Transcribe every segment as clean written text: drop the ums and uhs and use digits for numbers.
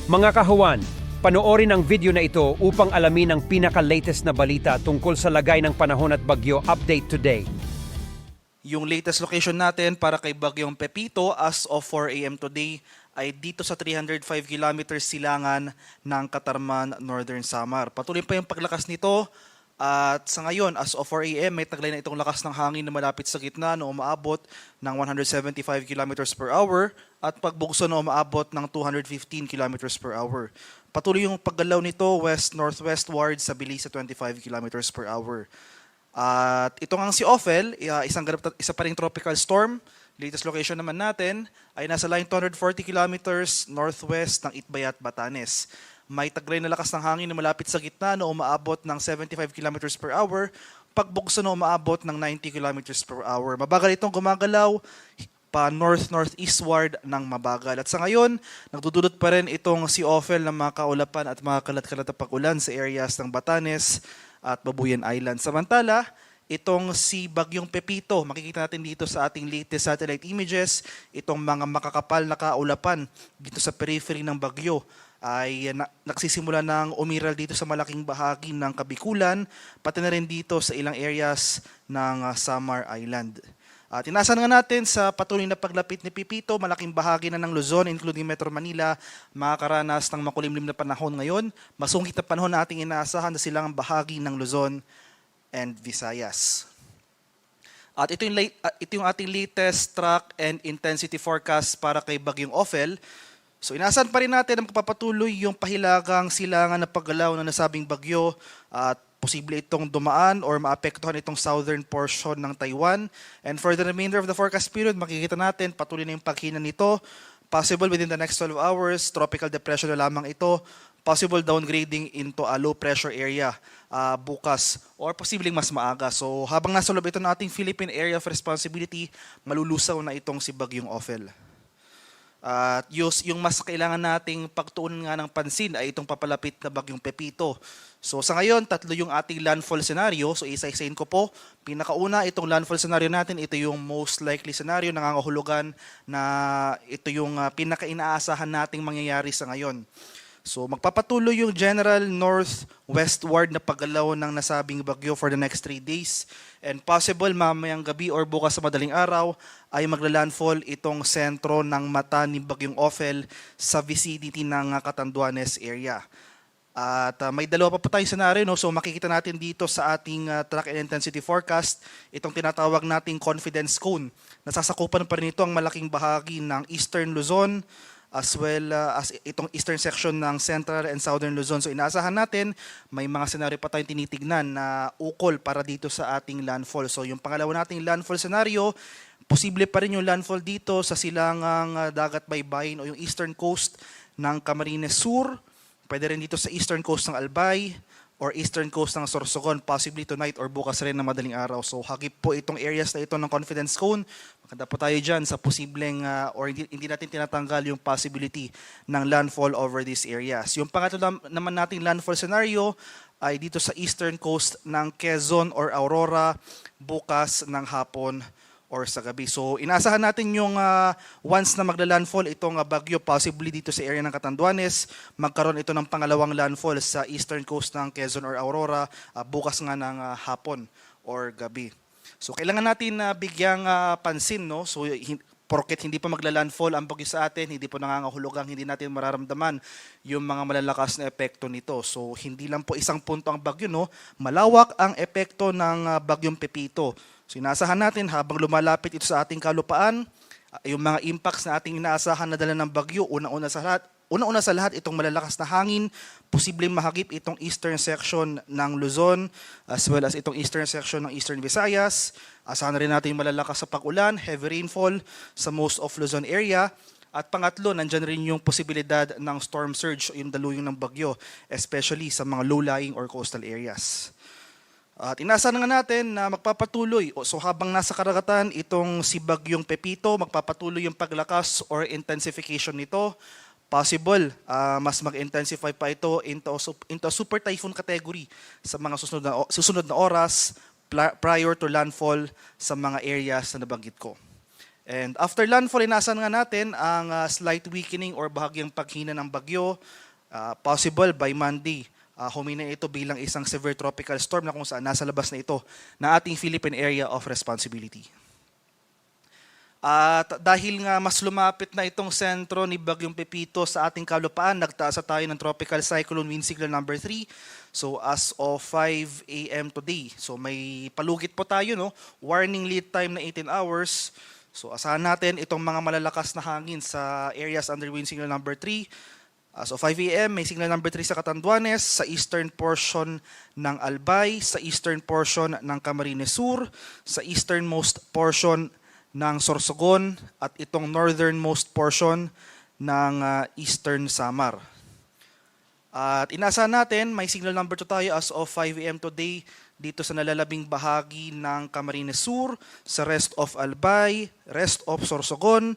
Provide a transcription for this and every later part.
Mga kahuwan, panoorin ang video na ito upang alamin ang pinaka-latest na balita tungkol sa lagay ng panahon at bagyo update today. Yung latest location natin para kay Bagyong Pepito as of 4 a.m. today ay dito sa 305 kilometers silangan ng Katarman, Northern Samar. Patuloy pa yung paglakas nito at sa ngayon as of 4 a.m. may taglay na itong lakas ng hangin na malapit sa gitna na umaabot ng 175 kilometers per hour at pagbugso na umaabot ng 215 kilometers per hour. Patuloy yung paggalaw nito west-northwestward sa bilis sa 25 kilometers per hour. At ito nga si Ophel, isa pa ring tropical storm. Latest location naman natin ay nasa line 240 kilometers northwest ng Itbayat, Batanes. May taglay na lakas ng hangin na malapit sa gitna na umaabot ng 75 kilometers per hour, pagbugso na umaabot ng 90 kilometers per hour. Mabagal itong gumagalaw pa north-northeastward ng mabagal. At sa ngayon, nagdudulot pa rin itong si Ophel ng mga kaulapan at mga kalat-kalat na pag-ulan sa areas ng Batanes at Babuyan Island. Samantala, itong si Bagyong Pepito, makikita natin dito sa ating latest satellite images, itong mga makakapal na kaulapan dito sa periphery ng bagyo ay nagsisimula ng umiral dito sa malaking bahagi ng Kabikulan, pati na rin dito sa ilang areas ng Samar Island. At inasahan nga natin sa patuloy na paglapit ni Pepito, malaking bahagi na ng Luzon, including Metro Manila, makakaranas ng makulimlim na panahon ngayon. Masungkit na panahon na ating inaasahan na silang bahagi ng Luzon and Visayas. At ito yung ating latest track and intensity forecast para kay Bagyong Ophel. So inaasahan pa rin natin na magpapatuloy yung pahilagang silangan na paggalaw ng nasabing bagyo at posible itong dumaan or maapektuhan itong southern portion ng Taiwan. And for the remainder of the forecast period, makikita natin patuloy na yung paghina nito. Possible within the next 12 hours, tropical depression na lamang ito. Possible downgrading into a low pressure area bukas or posibleng mas maaga. So habang nasa loob ito ng ating Philippine Area of Responsibility, malulusaw na itong si Bagyong Ophel. At yung mas kailangan nating pagtuunan nga ng pansin ay itong papalapit na Bagyong Pepito. So sa ngayon, tatlo yung ating landfall scenario. So isa-isahin ko po. Pinakauna, itong landfall scenario natin, ito yung most likely scenario, nangangahulugan na ito yung pinaka-inaasahan nating mangyayari sa ngayon. So magpapatuloy yung general northwestward na paggalaw ng nasabing bagyo for the next 3 days. And possible mamayang gabi or bukas sa madaling araw ay magla-landfall itong sentro ng mata ni Bagyong Ophel sa vicinity ng Catanduanes area. At may dalawa pa tayong scenario, no? So makikita natin dito sa ating track and intensity forecast itong tinatawag nating confidence cone. Nasasakupan pa rin ito ang malaking bahagi ng Eastern Luzon as well as itong eastern section ng Central and Southern Luzon. So inaasahan natin, may mga scenario pa tayong tinitignan na ukol para dito sa ating landfall. So yung pangalawa nating landfall scenario, posible pa rin yung landfall dito sa silangang dagat baybayin o yung eastern coast ng Camarines Sur. Pwede rin dito sa eastern coast ng Albay or eastern coast ng Sorsogon, possibly tonight or bukas rin na madaling araw. So hagip po itong areas na ito ng confidence cone. Maganda po tayo dyan sa posibleng or hindi natin tinatanggal yung possibility ng landfall over these areas. Yung pangatlo naman nating landfall scenario ay dito sa eastern coast ng Quezon or Aurora bukas ng hapon or sa gabi. So inaasahan natin yung once na magla-landfall itong bagyo, possibly dito sa area ng Catanduanes, magkaroon ito ng pangalawang landfall sa eastern coast ng Quezon or Aurora bukas nga ng hapon or gabi. So kailangan natin bigyang pansin, no? So porket hindi pa magla-landfall ang bagyo sa atin, hindi po nangangahulugang hindi natin mararamdaman yung mga malalakas na epekto nito. So hindi lang po isang punto ang bagyo, no? Malawak ang epekto ng Bagyong Pepito. So inaasahan natin habang lumalapit ito sa ating kalupaan, yung mga impacts na ating inaasahan na dala ng bagyo, una-una sa lahat itong malalakas na hangin, posibleng mahagip itong eastern section ng Luzon as well as itong eastern section ng Eastern Visayas. Asahan na rin natin yung malalakas sa pag-ulan, heavy rainfall sa most of Luzon area. At pangatlo, nandyan rin yung posibilidad ng storm surge o yung daluyong ng bagyo, especially sa mga low-lying or coastal areas. At inaasahan nga natin na magpapatuloy, so habang nasa karagatan itong si Bagyong Pepito, magpapatuloy yung paglakas or intensification nito. Possible, mas mag-intensify pa ito into a super typhoon category sa mga susunod na oras prior to landfall sa mga areas na nabanggit ko. And after landfall, inasan nga natin ang slight weakening or bahagyang paghina ng bagyo. Possible by Monday, humina ito bilang isang severe tropical storm na kung saan nasa labas na ito na ating Philippine Area of Responsibility. At dahil nga mas lumapit na itong sentro ni Bagyong Pepito sa ating kalupaan, nagtaas tayo ng tropical cyclone wind signal number 3. So as of 5 a.m. today, so may palugit po tayo, no? Warning lead time na 18 hours. So asahan natin itong mga malalakas na hangin sa areas under wind signal number 3. As of 5 a.m., may signal number 3 sa Catanduanes, sa eastern portion ng Albay, sa eastern portion ng Camarines Sur, sa easternmost portion ng Sorsogon, at itong northernmost portion ng eastern Samar. At inaasahan natin, may signal number 2 tayo as of 5 a.m. today dito sa nalalabing bahagi ng Camarines Sur, sa rest of Albay, rest of Sorsogon,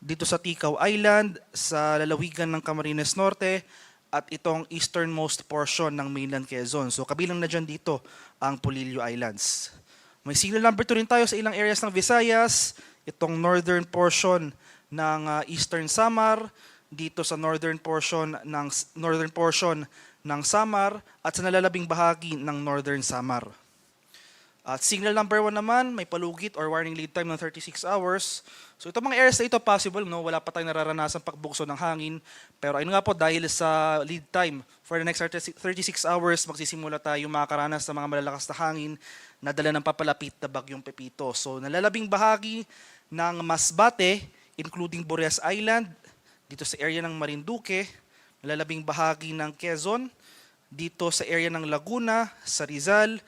dito sa Ticao Island, sa lalawigan ng Camarines Norte, at itong easternmost portion ng mainland Quezon. So kabilang na dyan dito ang Polillo Islands. May signal number 2 rin tayo sa ilang areas ng Visayas, itong northern portion ng eastern Samar, dito sa northern portion ng Samar, at sa nalalabing bahagi ng northern Samar. At signal number 1 naman, may palugit or warning lead time ng 36 hours. So itong mga areas na ito possible, no? Wala pa tayong nararanasan pagbukso ng hangin. Pero ayun nga po, dahil sa lead time for the next 36 hours, magsisimula tayo makakaranas ng mga malalakas na hangin na dala ng papalapit na Bagyong Pepito. So nalalabing bahagi ng Masbate, including Boreas Island, dito sa area ng Marinduque, nalalabing bahagi ng Quezon, dito sa area ng Laguna, sa Rizal,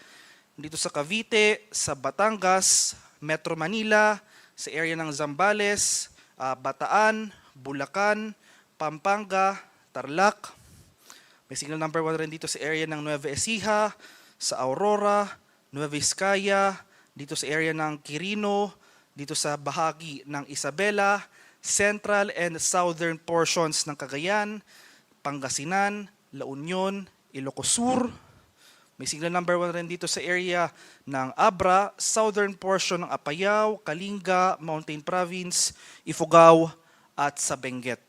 dito sa Cavite, sa Batangas, Metro Manila, sa area ng Zambales, Bataan, Bulacan, Pampanga, Tarlac. May signal number 1 rin dito sa area ng Nueva Ecija, sa Aurora, Nueva Vizcaya, dito sa area ng Quirino, dito sa bahagi ng Isabela, central and southern portions ng Cagayan, Pangasinan, La Union, Ilocos Sur. May signal number 1 rin dito sa area ng Abra, southern portion ng Apayao, Kalinga, Mountain Province, Ifugao, at sa Benguet.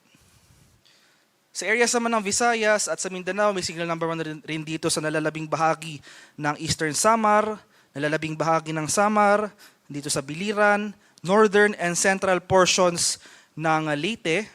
Sa areas naman ng Visayas at sa Mindanao, may signal number 1 rin dito sa nalalabing bahagi ng Eastern Samar, nalalabing bahagi ng Samar, dito sa Biliran, northern and central portions ng Leyte,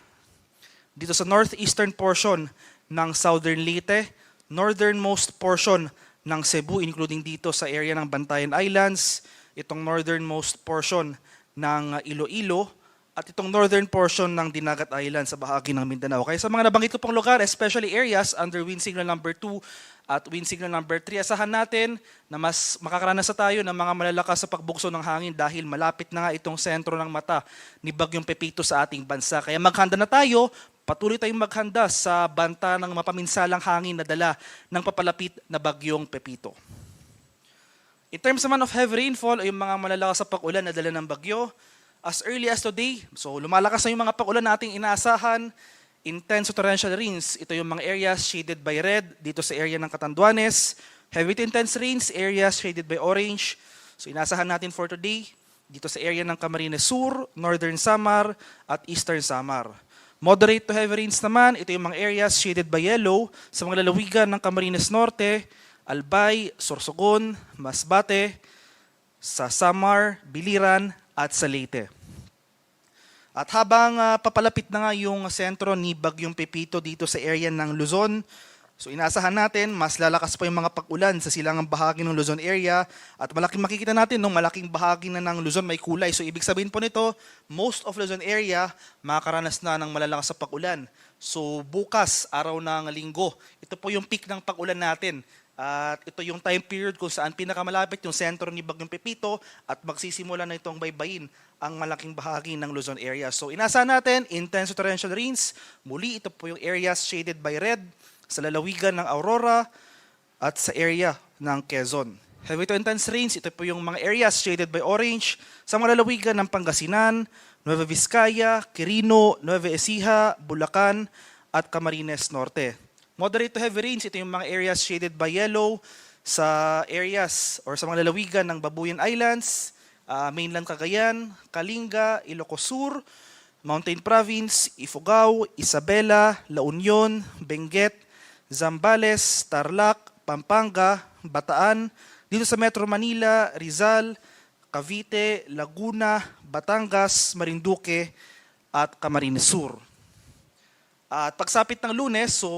dito sa northeastern portion ng southern Leyte, northernmost portion ng Cebu, including dito sa area ng Bantayan Islands, itong northernmost portion ng Iloilo, at itong northern portion ng Dinagat Island sa bahagi ng Mindanao. Kaya sa mga nabanggit ko pong lugar, especially areas under wind signal number 2 at wind signal number 3, asahan natin na mas makakaranas na tayo ng mga malalakas sa pagbukso ng hangin dahil malapit na nga itong sentro ng mata ni Bagyong Pepito sa ating bansa. Kaya maghanda na tayo, patuloy tayong maghanda sa banta ng mapaminsalang hangin na dala ng papalapit na Bagyong Pepito. In terms naman of heavy rainfall ay yung mga malalakas sa pag-ulan na dala ng bagyo, as early as today, so lumalakas na yung mga pag-ulan nating inaasahan, intense torrential rains, ito yung mga areas shaded by red, dito sa area ng Catanduanes, heavy to intense rains, areas shaded by orange, so inaasahan natin for today, dito sa area ng Camarines Sur, Northern Samar, at Eastern Samar. Moderate to heavy rains naman, ito yung mga areas shaded by yellow sa mga lalawigan ng Camarines Norte, Albay, Sorsogon, Masbate, sa Samar, Biliran, at sa Leyte. At habang papalapit na nga yung sentro ni Bagyong Pepito dito sa area ng Luzon, so inaasahan natin mas lalakas pa yung mga pag-ulan sa silangang bahagi ng Luzon area at malaking makikita natin nung malaking bahagi na ng Luzon may kulay. So ibig sabihin po nito, most of Luzon area makakaranas na ng malalakas sa pag-ulan. So bukas, araw ng linggo, ito po yung peak ng pag-ulan natin. At ito yung time period kung saan pinakamalapit yung sentro ni Bagyong Pepito at magsisimula na itong baybayin ang malaking bahagi ng Luzon area. So inaasahan natin, intense torrential rains. Muli, ito po yung areas shaded by red sa lalawigan ng Aurora at sa area ng Quezon. Heavy to intense rains, ito po yung mga areas shaded by orange sa mga lalawigan ng Pangasinan, Nueva Vizcaya, Quirino, Nueva Ecija, Bulacan, at Camarines Norte. Moderate to heavy rains, ito yung mga areas shaded by yellow sa areas or sa mga lalawigan ng Babuyan Islands, mainland Cagayan, Kalinga, Ilocos Sur, Mountain Province, Ifugao, Isabela, La Union, Benguet, Zambales, Tarlac, Pampanga, Bataan, dito sa Metro Manila, Rizal, Cavite, Laguna, Batangas, Marinduque, at Camarines Sur. At pagsapit ng Lunes, so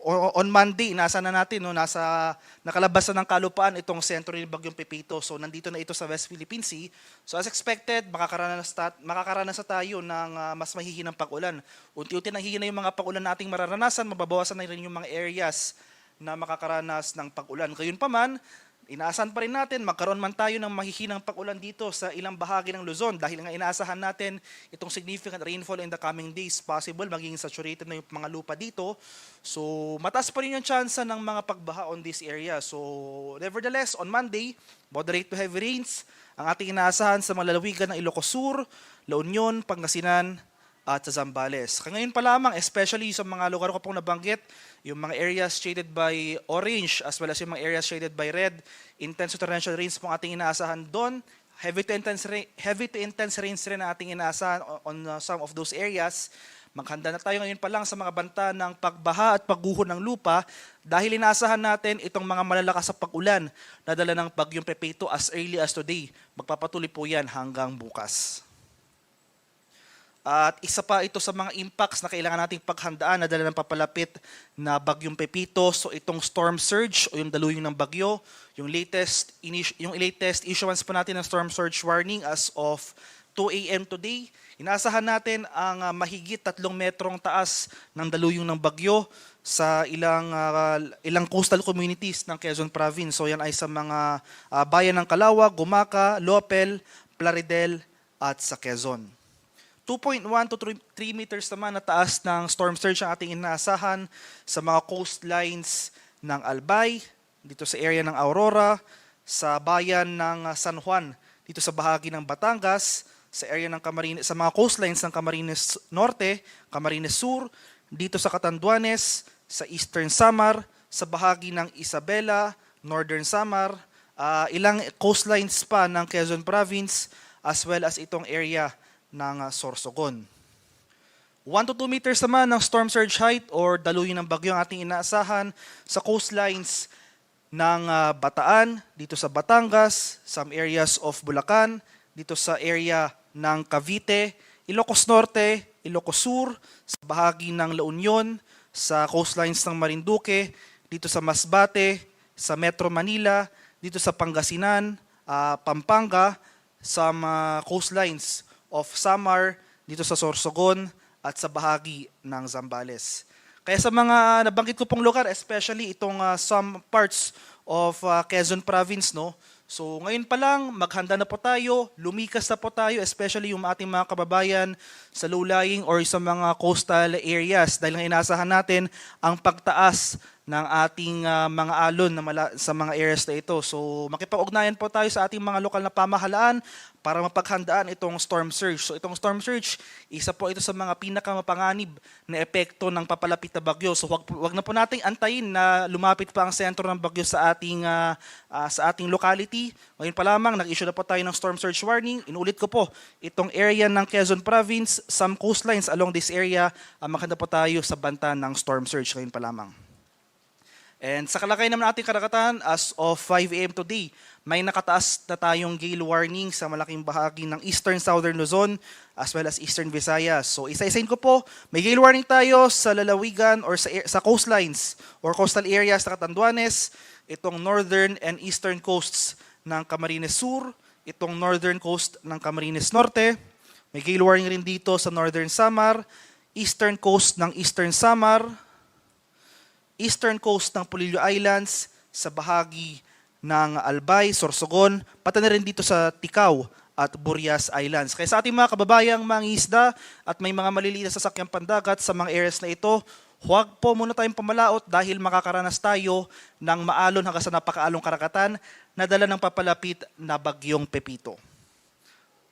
on Monday, nasa na natin, no, nakalabas na ng kalupaan itong sentro ni Bagyong Pepito. So nandito na ito sa West Philippine Sea. So as expected, makakaranas na tayo ng mas mahihinang pag-ulan. Unti-unti nang hihina yung mga pag-ulan na ating mararanasan, mababawasan na rin yung mga areas na makakaranas ng pag-ulan. Gayunpaman, inaasahan pa rin natin, magkaroon man tayo ng mahihinang pag-ulan dito sa ilang bahagi ng Luzon dahil nga inaasahan natin itong significant rainfall in the coming days, possible maging saturated na yung mga lupa dito. So mataas pa rin yung chance ng mga pagbaha on this area. So nevertheless, on Monday, moderate to heavy rains ang ating inaasahan sa mga lalawigan ng Ilocos Sur, La Union, Pangasinan, at sa Zambales. Ngayon pa lamang, especially sa mga lugar ko pong nabanggit, yung mga areas shaded by orange as well as yung mga areas shaded by red, intense to torrential rains pong ating inaasahan doon. Heavy to intense rains rin ang ating inaasahan on some of those areas. Maghanda na tayo ngayon pa lang sa mga banta ng pagbaha at pagguho ng lupa dahil inaasahan natin itong mga malalakas sa pag-ulan na dala ng Bagyong Pepito as early as today. Magpapatuloy po yan hanggang bukas. At isa pa ito sa mga impacts na kailangan nating paghandaan na dala ng papalapit na Bagyong Pepito. So itong storm surge o yung daluyong ng bagyo, yung latest issuance po natin ng storm surge warning as of 2 a.m. today. Inaasahan natin ang mahigit 3 metrong taas ng daluyong ng bagyo sa ilang coastal communities ng Quezon Province. So yan ay sa mga bayan ng Calauag, Gumaca, Lopel, Plaridel at sa Quezon. 2.1 to 3 meters naman na taas ng storm surge ang ating inaasahan sa mga coastlines ng Albay, dito sa area ng Aurora, sa bayan ng San Juan, dito sa bahagi ng Batangas, sa area ng Camarines, sa mga coastlines ng Camarines Norte, Camarines Sur, dito sa Catanduanes, sa Eastern Samar, sa bahagi ng Isabela, Northern Samar, ilang coastlines pa ng Quezon Province, as well as itong area ng Sorsogon. 1 to 2 meters naman ng storm surge height or daluyin ng bagyo ang ating inaasahan sa coastlines ng Bataan, dito sa Batangas, some areas of Bulacan, dito sa area ng Cavite, Ilocos Norte, Ilocos Sur, sa bahagi ng La Union, sa coastlines ng Marinduque, dito sa Masbate, sa Metro Manila, dito sa Pangasinan, Pampanga, sa coastlines of Samar, dito sa Sorsogon, at sa bahagi ng Zambales. Kaya sa mga nabanggit ko pong lugar, especially itong some parts of Quezon Province, no? So ngayon pa lang, maghanda na po tayo, lumikas na po tayo, especially yung ating mga kababayan sa low-lying or sa mga coastal areas dahil nga inaasahan natin ang pagtaas ng ating mga alon sa mga areas na ito. So makipag-ugnayan po tayo sa ating mga lokal na pamahalaan para mapaghandaan itong storm surge. So itong storm surge, isa po ito sa mga pinakamapanganib na epekto ng papalapit na bagyo. So wag na po nating antayin na lumapit pa ang sentro ng bagyo sa ating locality. Ngayon pa lamang, nag-issue na po tayo ng storm surge warning. Inulit ko po, itong area ng Quezon Province, some coastlines along this area, maghanda po tayo sa banta ng storm surge ngayon pa lamang. And sa kalagay naman ating karagatan, as of 5 a.m. today, may nakataas na tayong gale warning sa malaking bahagi ng Eastern Southern Luzon as well as Eastern Visayas. So isa-isain ko po, may gale warning tayo sa lalawigan or sa coastlines or coastal areas sa Catanduanes, itong northern and eastern coasts ng Camarines Sur, itong northern coast ng Camarines Norte, may gale warning rin dito sa Northern Samar, eastern coast ng Eastern Samar, eastern coast ng Polillo Islands, sa bahagi ng Albay, Sorsogon, pati na rin dito sa Ticao at Burias Islands. Kaya sa ating mga kababayang mangingisda at may mga maliliit na sasakyang pandagat sa mga areas na ito, huwag po muna tayong pamalaot dahil makakaranas tayo ng maalon hanggang sa napakaalong karagatan na dala ng papalapit na Bagyong Pepito.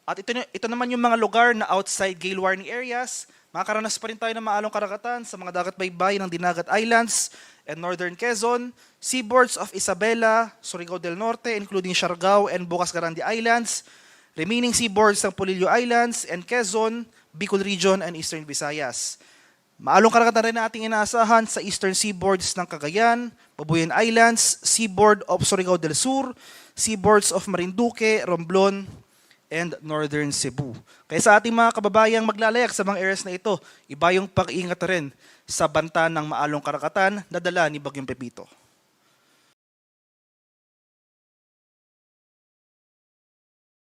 At ito naman yung mga lugar na outside gale warning areas. Makakaranas pa rin tayo ng maalong karagatan sa mga dagat baybay ng Dinagat Islands and Northern Quezon, seaboards of Isabela, Surigao del Norte, including Siargao and Bukas Garandi Islands, remaining seaboards ng Polillo Islands and Quezon, Bicol Region, and Eastern Visayas. Maalong karagatan rin na ating inaasahan sa eastern seaboards ng Cagayan, Babuyan Islands, seaboard of Surigao del Sur, seaboards of Marinduque, Romblon, and Northern Cebu. Kaya sa ating mga kababayang maglalayak sa mga areas na ito, iba yung pag-iingat rin sa banta ng maalong karagatan na dala ni Bagyong Pepito.